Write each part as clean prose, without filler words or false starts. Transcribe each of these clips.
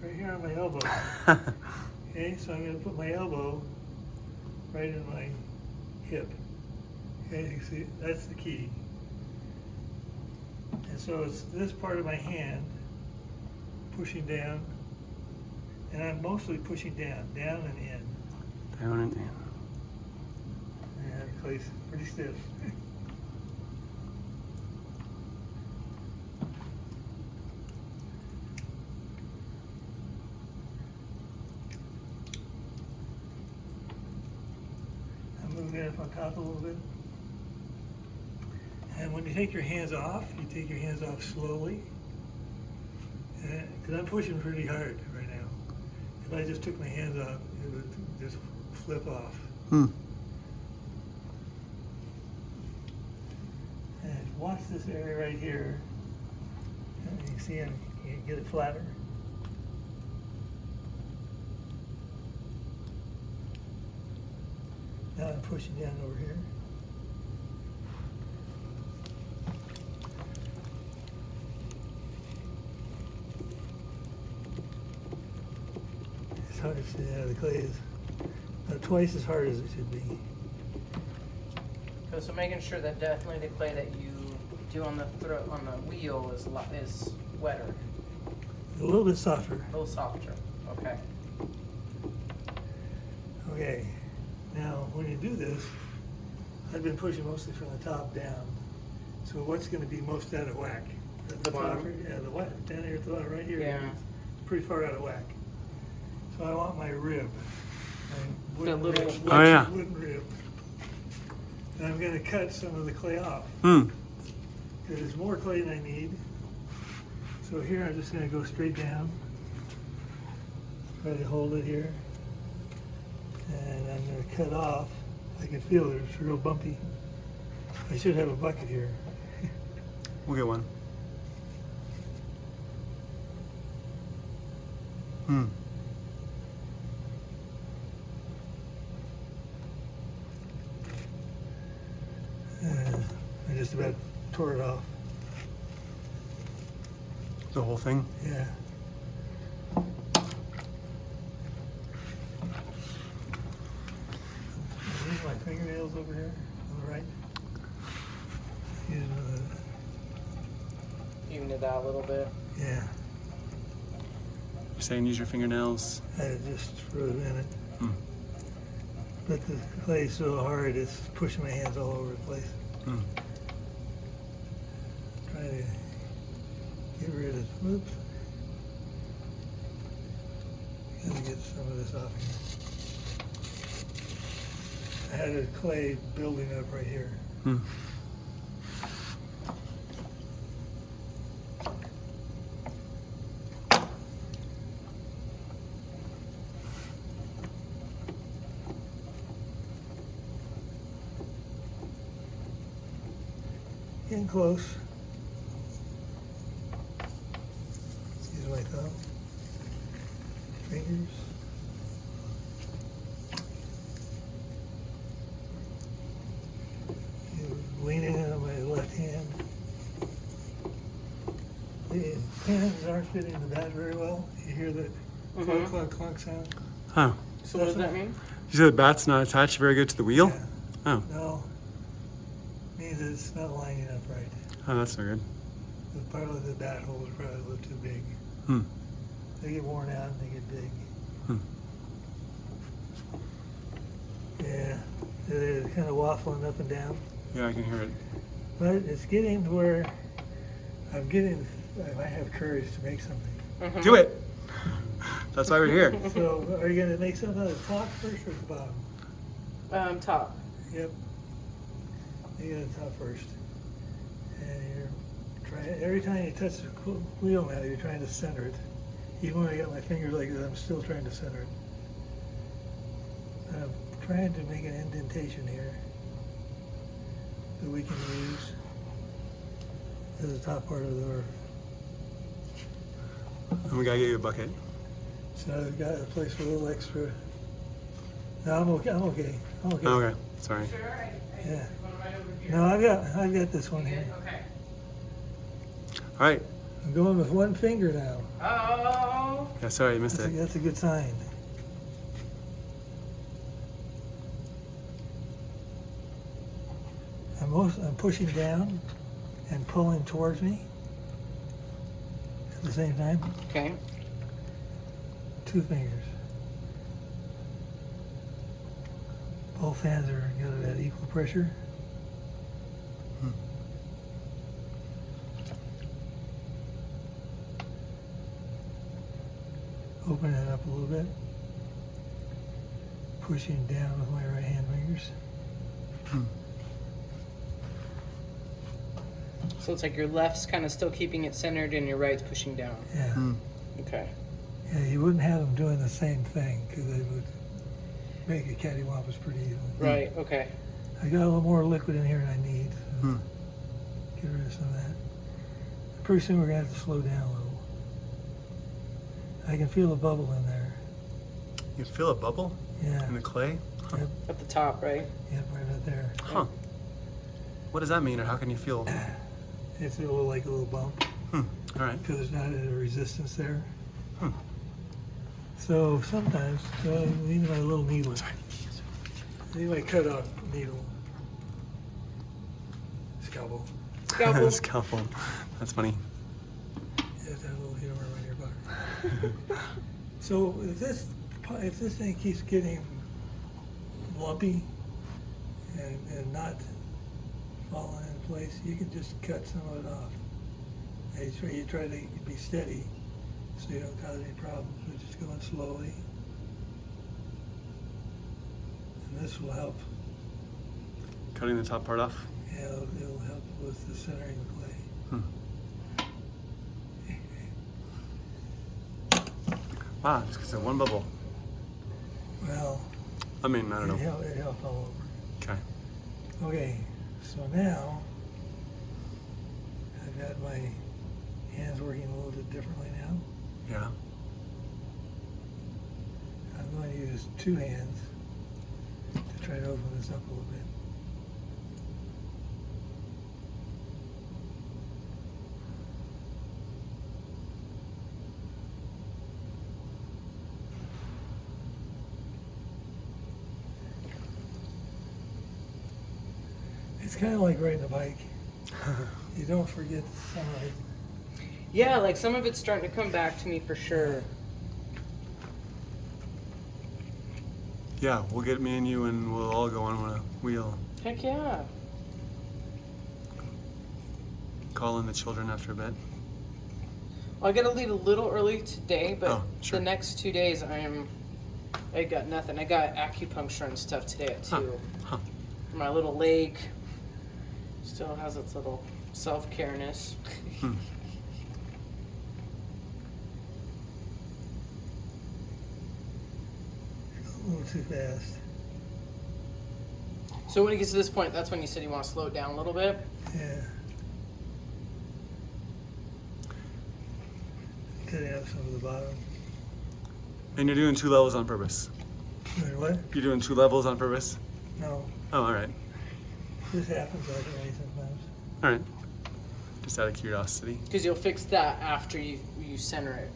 right here on my elbow. Okay, so I'm going to put my elbow right in my hip. Okay, you see, that's the key. And so it's this part of my hand pushing down, and I'm mostly pushing down and in. Down and in. Yeah, the clay's pretty stiff. I'm moving it up on top a little bit. And when you take your hands off, you take your hands off slowly. Because I'm pushing pretty hard right now. If I just took my hands off, it would just flip off. And watch this area right here. And you see, you get it flatter. Now I'm pushing down over here. It's hard to see. Yeah, the clay is twice as hard as it should be. So making sure that definitely the clay that you do on the wheel is wetter, A little bit softer. a little softer. Okay. Okay. Now, when you do this, I've been pushing mostly from the top down. So what's going to be most out of whack? The bottom? Yeah, the whack down here at the bottom, right here. Yeah. It's pretty far out of whack. So I want my rib. My The little- rib, Oh, yeah. wooden rib. And I'm going to cut some of the clay off. There's more clay than I need. So here I'm just going to go straight down. Try to hold it here. And I'm going to cut off. I can feel it, it's real bumpy. I should have a bucket here. We'll get one. I just about tore it off. The whole thing? Yeah. These are my fingernails over here on the right. Even it out a little bit. Yeah, You're saying use your fingernails? I just for a minute. But the clay's so hard, it's pushing my hands all over the place. Trying to get rid of, whoops. Gotta get some of this off here. I had a clay building up right here. Getting close. Use my thumb. Fingers. Leaning on my left hand. The pins aren't fitting the bat very well. You hear the clunk, clunk, clunk sound? Huh. So what does that mean? You said the bat's not attached very good to the wheel? Yeah. Oh. No. Means it's not lining up right. Oh, that's no good. The part of the bat hole is probably a little too big. They get worn out and they get big. Yeah, they're kind of waffling up and down. Yeah, I can hear it. But it's getting to where I might have courage to make something. Do it! That's why we're here. So are you going to make something at the top first or at the bottom? Top. Yep. You get the top first. And you're trying, every time you touch the wheel now, you're trying to center it. Even when I got my fingers like this, I'm still trying to center it. I'm trying to make an indentation here that we can use as the top part of the door. And we gotta get you a bucket. So I've got a place for a little extra. No, I'm okay. I'm okay. I'm okay. Okay, sorry. Sure. Yeah. Right over here. No, I've got this one here. Okay. All right. I'm going with one finger now. Oh. Yeah, sorry, you missed That's it. that's a good sign. I'm pushing down and pulling towards me at the same time. Okay. 2 fingers. Both hands are got at equal pressure. Open it up a little bit. Pushing down with my right hand fingers. So it's like your left's kind of still keeping it centered and your right's pushing down. Yeah. Okay. Yeah, you wouldn't have them doing the same thing because they would make a cattywampus pretty easily. Right, okay. I got a little more liquid in here than I need. So get rid of some of that. Pretty soon we're going to have to slow down a little. I can feel a bubble in there. You feel a bubble Yeah. in the clay? Huh. Yep, At the top, right? yep, right there. Huh. What does that mean, or how can you feel? It's a little like a little bump All right. because there's not a resistance there. Hmm. So sometimes I need my little needle. I need my cut-off needle. Scalpel. Scalpel. Scalpel. That's funny. There's that little humor on your butt. So if this thing keeps getting lumpy and not falling in place, you can just cut some of it off. And you try to be steady so you don't cause any problems. We're just going slowly. And this will help. Cutting the top part off? Yeah, it'll help with the centering of clay. Wow, just because of one bubble. Well, I mean, I don't know. it helped all over. Okay. Okay, so now I've got my hands working a little bit differently now. Yeah. I'm going to use 2 hands to try to open this up a little bit. It's kind of like riding a bike. You don't forget the side. Yeah, like some of it's starting to come back to me for sure. Yeah, we'll get me and you and we'll all go on a wheel. Heck yeah. Call in the children after a bit. Well, I gotta leave a little early today, but Oh, sure. the next 2 days I got nothing. I got acupuncture and stuff today at 2. Huh. My little leg still has its little self-careness. A little too fast. So when it gets to this point, that's when you said you want to slow it down a little bit? Yeah. Cutting out some of the bottom. And you're doing 2 levels on purpose. Wait, what? You're doing 2 levels on purpose? No. Oh, all right. This happens that way sometimes. All right. Just out of curiosity. Because you'll fix that after you center it.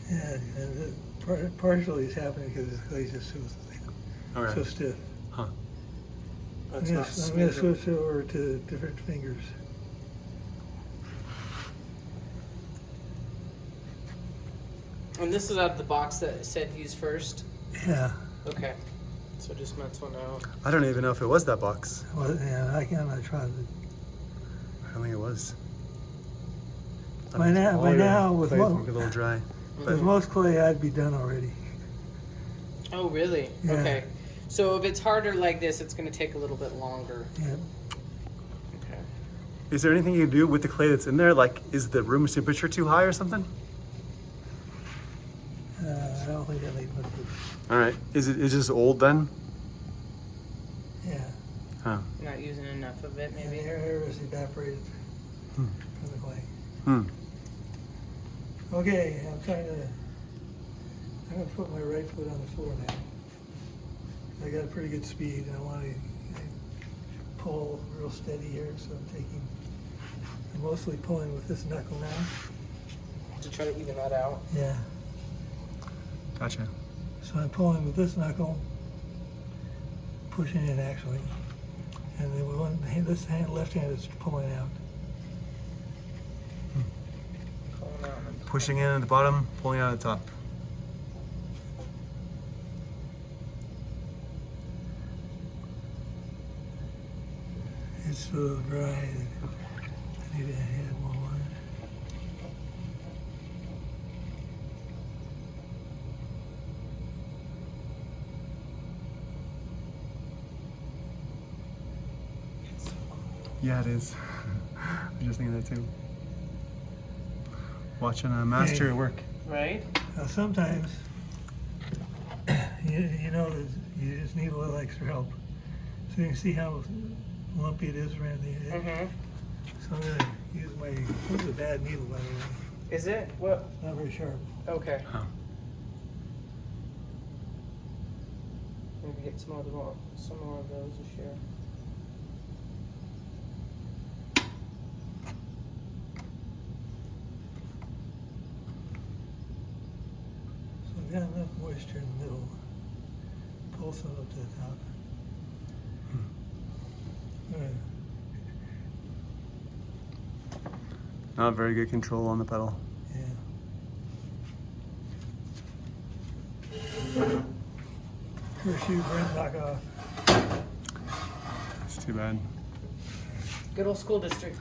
Yeah, and partially it's happening because this clay's just All right. so stiff. Huh. It's I'm not gonna smooth. switch over to different fingers. And this is out of the box that said use first? Yeah. Okay. So just mental now. I don't even know if it was that box. Well, yeah, I cannot try to. I don't think it was. By now, with Clay's mo- might be a little dry. With most clay, I'd be done already. Oh, really? Yeah. Okay. So if it's harder like this, it's going to take a little bit longer. Yeah. Okay. Is there anything you can do with the clay that's in there? Like, is the room temperature too high or something? I don't think I need much. All right. Is it just old then? Yeah. Huh. Not using enough of it, And maybe. the air is evaporated Hmm. from the clay. Hmm. Okay, I'm gonna put my right foot on the floor now. I got a pretty good speed and I want to pull real steady here, so I'm mostly pulling with this knuckle now. To try to even that out. Yeah. Gotcha. So I'm pulling with this knuckle, pushing in actually, and then with one hand, this hand, left hand is pulling out. Pulling out and Pushing in at the bottom, pulling out at the top. It's so dry that I need to add more water. Yeah, it is. I was just thinking that too. Watching a master at work. right? Now sometimes, you know, you just need a little extra help. So you can see how lumpy it is around the edge. Mm-hmm. So I'm gonna use my, this is a bad needle by the way, Is it? What? not very sharp. Okay. Oh. Maybe get some more of those this year. So I've got enough moisture in the middle. Pull some up to the top. Not very good control on the pedal. Yeah. Shoe burn knock off. It's too bad. Good old school district.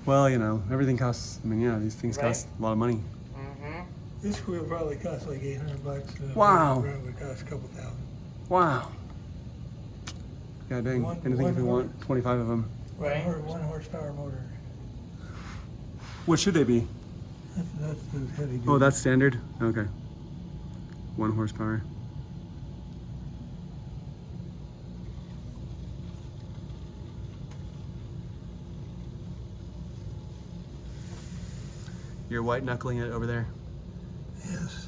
Well, you know, everything costs. I mean, yeah, these things Right. cost a lot of money. Mm-hmm. This wheel probably costs like $800. And a Wow. round would cost a couple thousand. Wow. Yeah, dang. One- Anything if we one- want 25 of them. Right. One horsepower motor. What should they be? That's the heavy duty. Oh, that's standard? Okay. 1 horsepower. You're white knuckling it over there. Yes.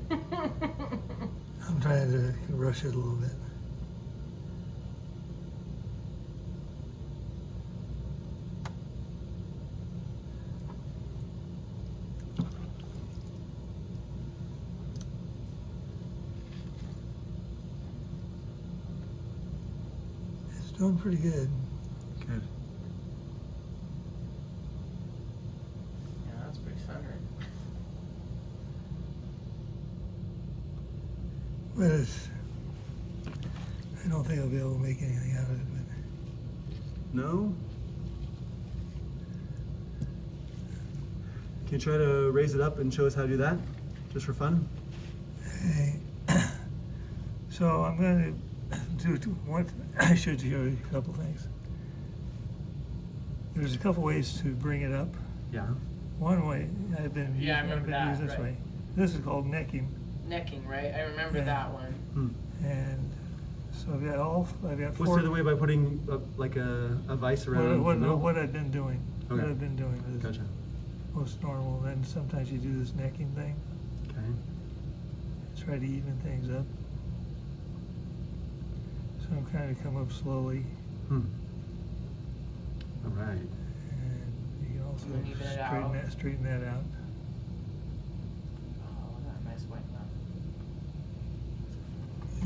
I'm trying to rush it a little bit. It's doing pretty good. Good. Yeah, that's pretty thundering. But it's, I don't think I'll be able to make anything out of it. No? Can you try to raise it up and show us how to do that? Just for fun? Hey. So I'm going to do one. I should show you a couple things. There's a couple ways to bring it up. Yeah. One way I've been Yeah, I remember that, using this right. way. This is called necking, Necking, right? I remember Yeah. that one. and so I've got What's four. the other way by putting like a vice around the middle? What I've been doing. What Okay. I've been doing is Gotcha. most normal. Then sometimes you do this necking thing. Okay. Try to even things up. So I'm trying to come up slowly, All right. and you can also And even it out. straighten that out. Oh, look at that nice white one.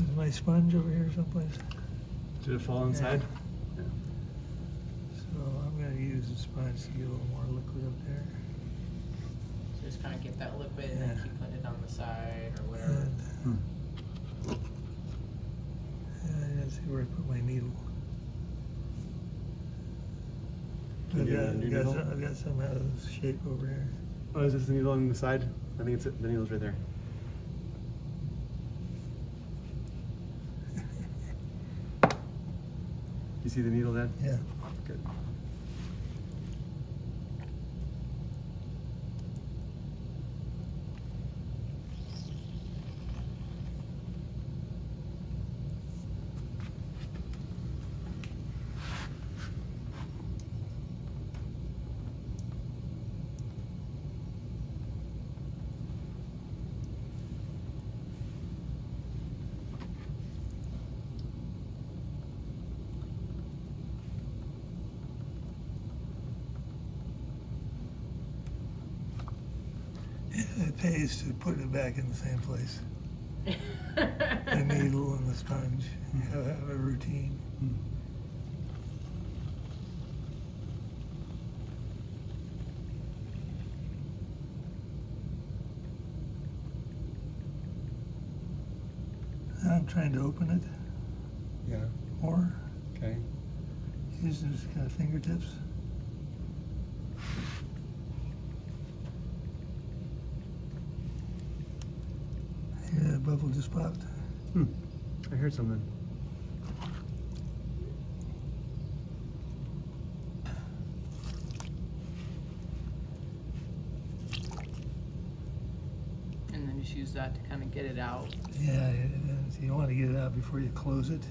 Is my sponge over here someplace? Did it fall inside? Yeah. So I'm going to use the sponge to get a little more liquid up there. So just kind of get that liquid and then Yeah. keep putting it on the side or whatever. And let's see where I put my needle. Can you get a new needle? I've got some out of shape over here. Oh, is this the needle on the side? I think it's the needle's right there. You see the needle, Dad? Yeah. Good. It pays to put it back in the same place. the needle and the sponge. Have a routine. I'm trying to open it Yeah. more, Okay. using just kind of fingertips. Yeah, that bubble just popped. I heard something. And then just use that to kind of get it out. Yeah, you want to get it out before you close it.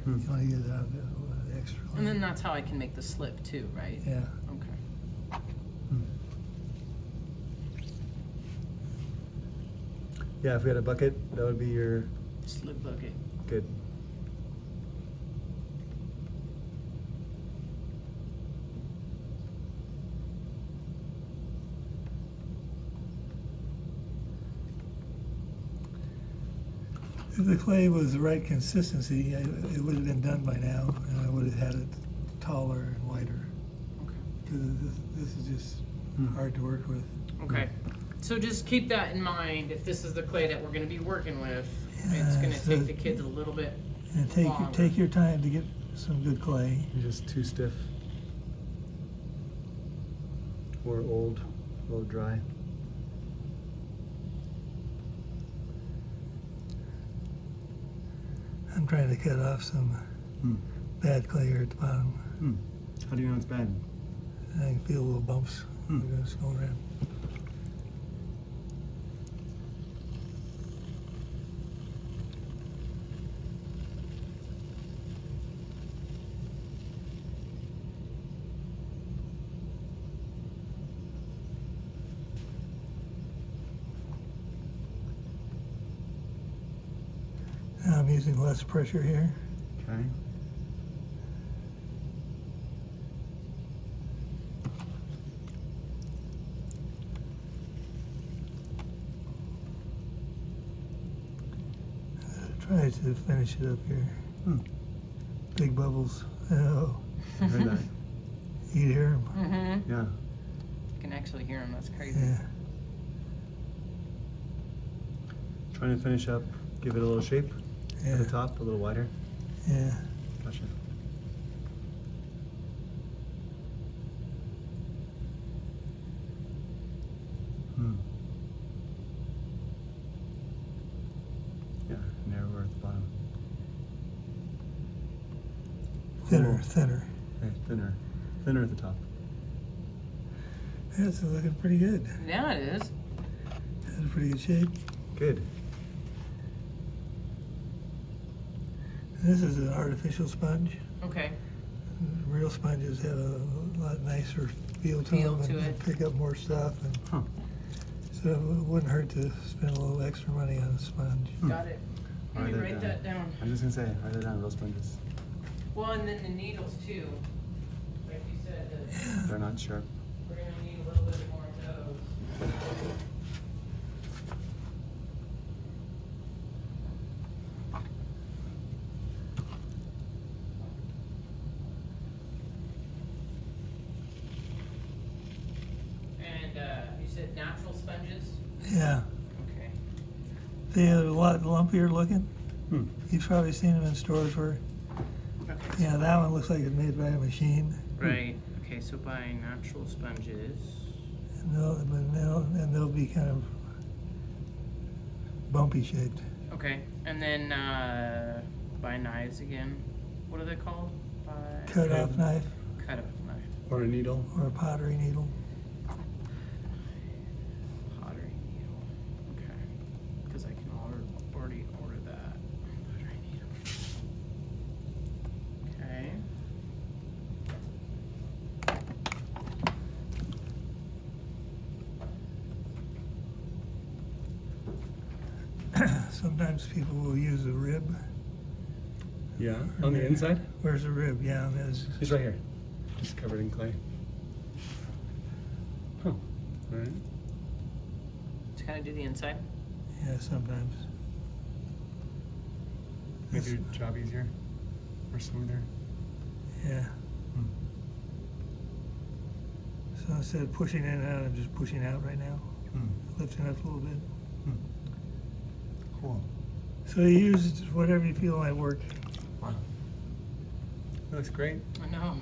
Hmm. You want to get it out extra. And then that's how I can make the slip too, right? Yeah. Okay. Yeah, if we had a bucket, that would be your Slip bucket. good. If the clay was the right consistency, it would have been done by now, and I would have had it taller and wider. Okay. Because this is just hard to work with. Okay. So just keep that in mind. If this is the clay that we're going to be working with, it's going to so- take the kids a little bit. And Longer. take your time to get some good clay. You're just too stiff. Or old, a little dry. I'm trying to cut off some bad clay here at the bottom. How do you know it's bad? I can feel little bumps. They're just going around. Now I'm using less pressure here. Okay. Try to finish it up here. Big bubbles. Oh, I heard that. you hear them? Mm-hmm. Yeah. You can actually hear them. That's crazy. Yeah. Trying to finish up, give it a little shape Yeah. at the top, a little wider. Yeah. Gotcha. Yeah, narrower at the bottom. Thinner, Cool. thinner. Okay, thinner. Thinner at the top. That's looking pretty good. Yeah, it is. That's in pretty good shape. Good. This is an artificial sponge. Okay. Real sponges have a lot nicer feel to Feel them to and it. pick up more stuff. And Huh. so it wouldn't hurt to spend a little extra money on a sponge. Got it. Let me write that down. I was just gonna say, write that down, those sponges. Well, and then the needles too. Like you said, They're not sharp. we're going to need a little bit more of those. And you said natural sponges? Yeah. Okay. They're a lot lumpier looking. Hmm. You've probably seen them in stores where, Okay. yeah, that one looks like it's made by a machine. Right. Okay, so buy natural sponges. And they'll be kind of bumpy shaped. Okay, and then buy knives again. What are they called? Buy Cut off knife cut off knife. Or a needle. or a pottery needle. Pottery needle. Okay, because I can already order that. Pottery needle. Okay. Sometimes people will use a rib. Yeah, on the inside? Where's the rib? Yeah, there's. It's right here. Just covered in clay. Huh. Alright. To kind of do the inside. Yeah, sometimes. Make your job easier or smoother. Yeah. So instead of pushing in and out, I'm just pushing out right now. Lifting up a little bit. Cool. So you use whatever you feel might work. Wow. That looks great. I know.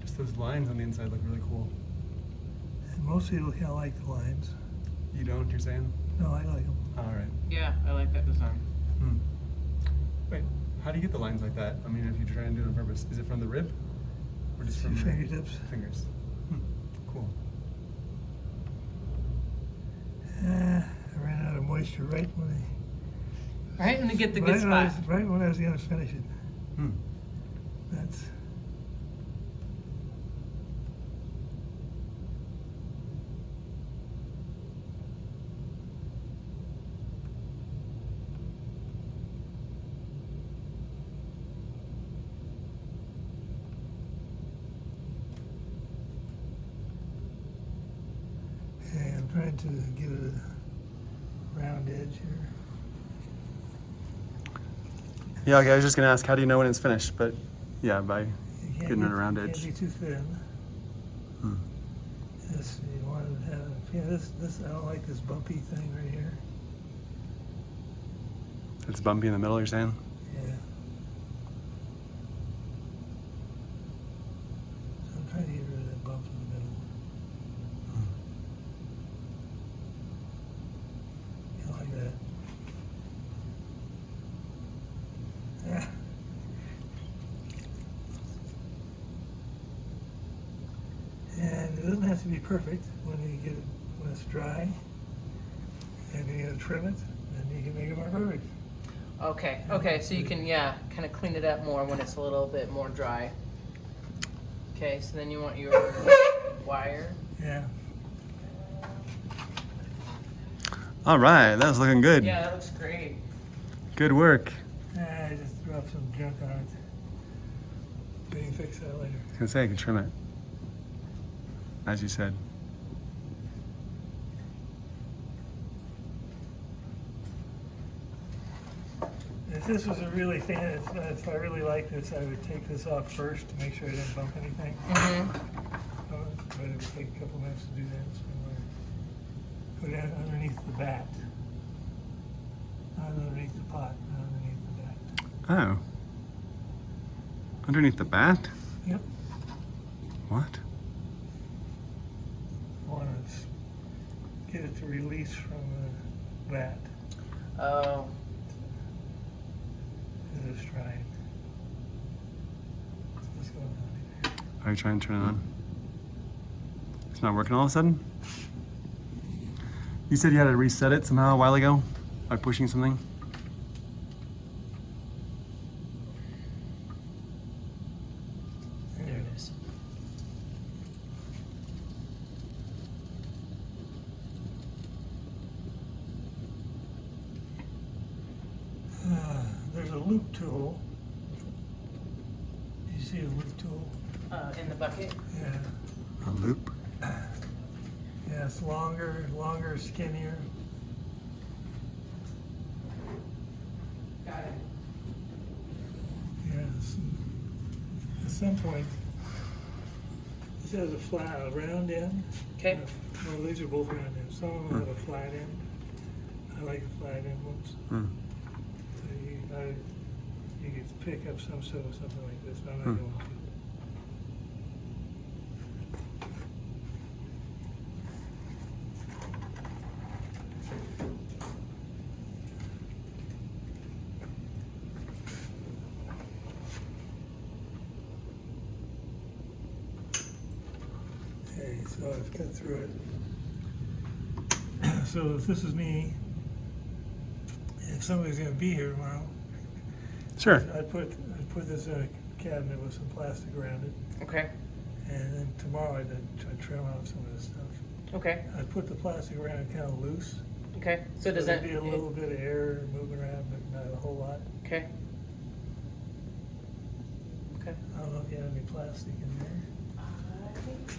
Just those lines on the inside look really cool. And most people kind of like the lines. You don't, you're saying? No, I like them. All right. Yeah, I like that design. Wait, how do you get the lines like that? I mean, if you're trying to do it on purpose, is it from the rib? Or just from Your your fingertips. fingers? Cool. I ran out of moisture right when Right when you get the good right when I spot. was, right when I was going to finish it. Hmm. That's. Okay, I'm trying to give it a round edge here. Yeah, okay, I was just gonna ask, how do you know when it's finished? But yeah, by You can't getting it get- around you edge. Can't be too thin. Hmm. This you want to have. Yeah, this I don't like this bumpy thing right here. It's bumpy in the middle, you're saying? Yeah. So I'm trying to get rid of that bump in the middle. Yeah, like that. Yeah. And it doesn't have to be perfect when you get it when it's dry. And you gotta trim it, and you can make it more perfect. Okay, okay, so you can, yeah, kind of clean it up more when it's a little bit more dry. Okay, so then you want your wire. Yeah. All right, that was looking good. Yeah, that looks great. Good work. I just dropped some junk on it. We can fix that later. I was gonna say I could trim it, as you said. If this was a really fan, if I really liked this, I would take this off first to make sure I didn't bump anything. But it would take a couple minutes to do that. So I'm gonna put it underneath the bat. Not underneath the pot, not underneath the bat. Oh. Underneath the bat? Yep. What? I want to get it to release from the bat. Oh, Just trying. What's going on here? Are you trying to turn it on? It's not working all of a sudden? You said you had to reset it somehow a while ago by pushing something? there it is. There's a loop tool. You see a loop tool? In the bucket. Yeah. A loop? Yeah, it's longer, skinnier. Got it. Yes. At some point, this has a round end. Okay. Well, these are both round ends. Some of them have a flat end. I like the flat end ones. Hmm. So you could pick up some sort of something like this, but I'm not going to. Okay, so I've cut through it. So if this is me, if somebody's going to be here tomorrow, Sure. I'd put this in a cabinet with some plastic around it, Okay. and then tomorrow I'd try to trim out some of this stuff. Okay. I'd put the plastic around it kind of loose. Okay. So does there'd that? be a little bit of air moving around, but not a whole lot. Okay. Okay. I don't know if you have any plastic in there. I think